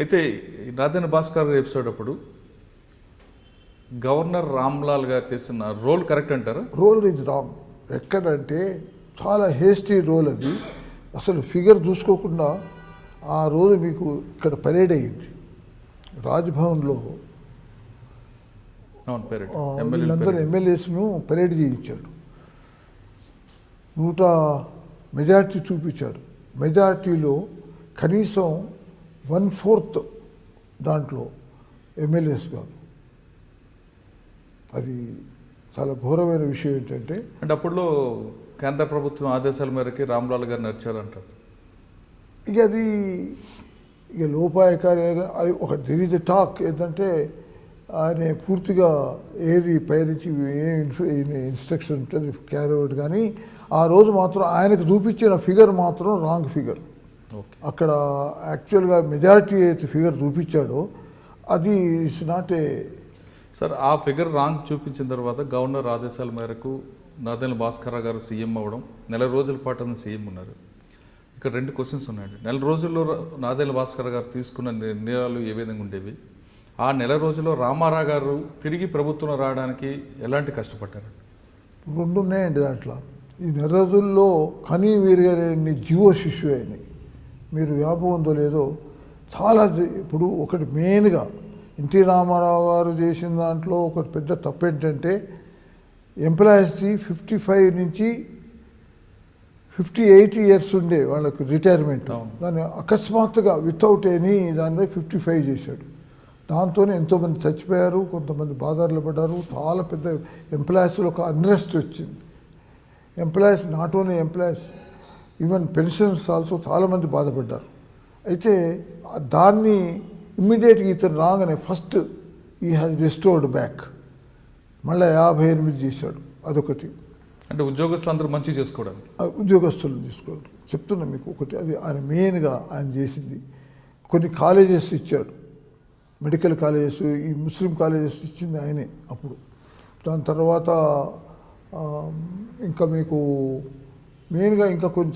అయితే నాదెండ్ల భాస్కర్ ఎపిసోడ్ అప్పుడు గవర్నర్ రామ్లాల్ గారు చేసిన రోల్ కరెక్ట్ అంటారా? Role is wrong. ఎక్కడంటే చాలా హేస్టీ రోల్ అది. అసలు ఫిగర్ చూసుకోకుండా ఆ రోజు మీకు ఇక్కడ పరేడ్ అయ్యింది రాజ్భవన్లో. వీళ్ళందరూ ఎమ్మెల్యేస్ను పరేడ్ చేయించాడు. 100 మెజార్టీ చూపించాడు. మెజార్టీలో కనీసం 1/4 దాంట్లో ఎమ్మెల్యేస్ కాదు. అది చాలా ఘోరమైన విషయం. ఏంటంటే అంటే అప్పుడులో కేంద్ర ప్రభుత్వం ఆదేశాల మేరకి రామ్లాల్ గారు నడిచారంటారు. ఇక అది ఇక లోపాయకారిగా అది ఒక దిరీజ్ టాక్ ఏంటంటే ఆయన పూర్తిగా ఏది పైనుంచి ఏ ఇన్స్ట్రక్షన్ ఉంటుంది క్యారీ అవుట్. కానీ ఆ రోజు మాత్రం ఆయనకు చూపించిన ఫిగర్ మాత్రం రాంగ్ ఫిగర్. అక్కడ యాక్చువల్గా మెజారిటీ అయితే ఫిగర్ చూపించాడో అది ఇట్స్ నాట్ ఏ. సార్ ఆ ఫిగర్ రాంగ్ చూపించిన తర్వాత గవర్నర్ ఆదేశాల మేరకు నాదెండ్ల భాస్కర్ గారు సీఎం అవ్వడం, నెల రోజుల పాటు సీఎం ఉన్నారు. ఇక్కడ 2 క్వశ్చన్స్ ఉన్నాయండి. నెల రోజుల్లో నాదెండ్ల భాస్కర్ గారు తీసుకున్న నిర్ణయాలు ఏ విధంగా ఉండేవి? ఆ నెల రోజుల్లో రామారావు గారు తిరిగి ప్రభుత్వంలో రావడానికి ఎలాంటి కష్టపడ్డారు? 2 ఉన్నాయండి దాంట్లో. ఈ నెల రోజుల్లో కనీ వీరిగాని జీవో శిష్యు అయినాయి. మీరు వ్యాపం ఉందో లేదో చాలా. ఇప్పుడు ఒకటి మెయిన్గా ఎన్టీ రామారావు గారు చేసిన దాంట్లో ఒకటి పెద్ద తప్పు ఏంటంటే ఎంప్లాయీస్ది 55 నుంచి 58 ఇయర్స్ ఉండే వాళ్ళకు రిటైర్మెంట్. దాన్ని అకస్మాత్తుగా వితౌట్ ఎనీ దాని 55 చేశాడు. దాంతోనే ఎంతోమంది చచ్చిపోయారు, కొంతమంది బాధలు పడ్డారు. చాలా పెద్ద ఎంప్లాయీస్లో ఒక అన్రెస్ట్ వచ్చింది. Employees not only employees, even pensions also చాలామంది బాధపడ్డారు. అయితే దాన్ని ఇమ్మీడియట్గా ఇతను రాగానే ఫస్ట్ ఈ హ్యాజ్ రిస్టోర్డ్ బ్యాక్. మళ్ళీ 58 చేశాడు. అదొకటి. అంటే ఉద్యోగస్తులు అందరూ మంచి చేసుకోవడానికి, ఉద్యోగస్తులు తీసుకోవడం చెప్తున్నా మీకు. ఒకటి అది ఆయన మెయిన్గా ఆయన చేసింది. కొన్ని కాలేజెస్ ఇచ్చాడు, మెడికల్ కాలేజెస్, ఈ ముస్లిం కాలేజెస్ ఇచ్చింది ఆయనే అప్పుడు. దాని తర్వాత ఇంకా మీకు మెయిన్గా ఇంకా కొన్ని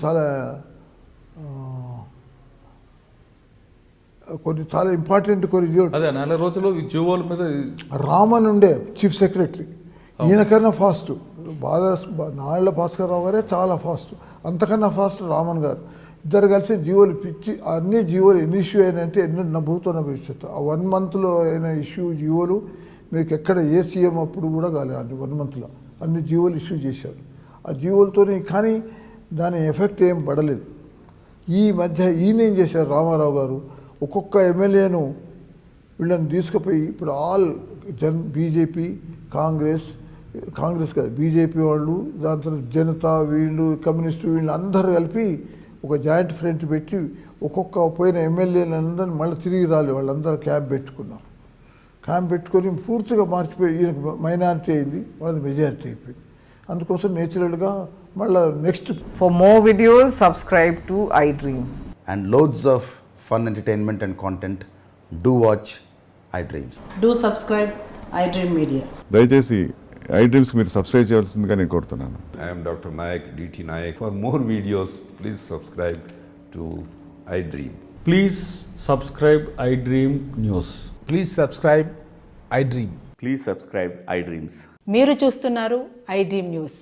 చాలా ఇంపార్టెంట్ కొన్ని. అదే నెల రోజుల్లో జీవోల మీద రామన్ ఉండే చీఫ్ సెక్రటరీ, ఈయనకన్నా ఫాస్ట్. నాదెండ్ల భాస్కర్ రావు గారే చాలా ఫాస్ట్. అంతకన్నా ఫాస్ట్ రామన్ గారు. ఇద్దరు కలిసి జీవోలు పిచ్చి అన్ని జీవోలు ఎన్ని ఇష్యూ అయినాయంటే ఎన్నో నవ్వుతున్న భవిష్యత్తు. ఆ 1 మంత్లో అయిన ఇష్యూ జీవోలు మీకు ఎక్కడ ఏ సీఎం అప్పుడు కూడా కాలేదు. 1 మంత్లో అన్ని జీవోలు ఇష్యూ చేశారు. ఆ జీవోలతోనే కానీ దాని ఎఫెక్ట్ ఏం పడలేదు. ఈ మధ్య ఈయన ఏం చేశారు రామారావు గారు, ఒక్కొక్క ఎమ్మెల్యేను వీళ్ళని తీసుకుపోయి ఇప్పుడు ఆల్ బీజేపీ, కాంగ్రెస్ కాదు బీజేపీ వాళ్ళు, దాని తర్వాత జనతా, వీళ్ళు కమ్యూనిస్టు, వీళ్ళు అందరూ కలిపి ఒక జాయింట్ ఫ్రంట్ పెట్టి ఒక్కొక్క పోయిన ఎమ్మెల్యేలందరినీ మళ్ళీ తిరిగి రాలి వాళ్ళందరూ క్యాంప్ పెట్టుకున్నారు. క్యాంప్ పెట్టుకొని పూర్తిగా మార్చిపోయి ఈయనకు మైనారిటీ అయింది, వాళ్ళది మెజారిటీ అయిపోయింది. అందుకోసం నేచురల్గా మళ్ళీ next. For more videos, subscribe to iDream. And loads of fun entertainment and content, do watch iDreams. Do subscribe iDream Media. దయచేసి iDreams మీరు సబ్స్క్రైబ్ చేయాల్సిందిగా నేను కోరుతున్నాను. I am Dr. Nayak, DT Nayak. For more videos, please subscribe to iDream. Please subscribe iDream News. Please subscribe iDream. Please subscribe iDreams. మీరు చూస్తున్నారు iDream News.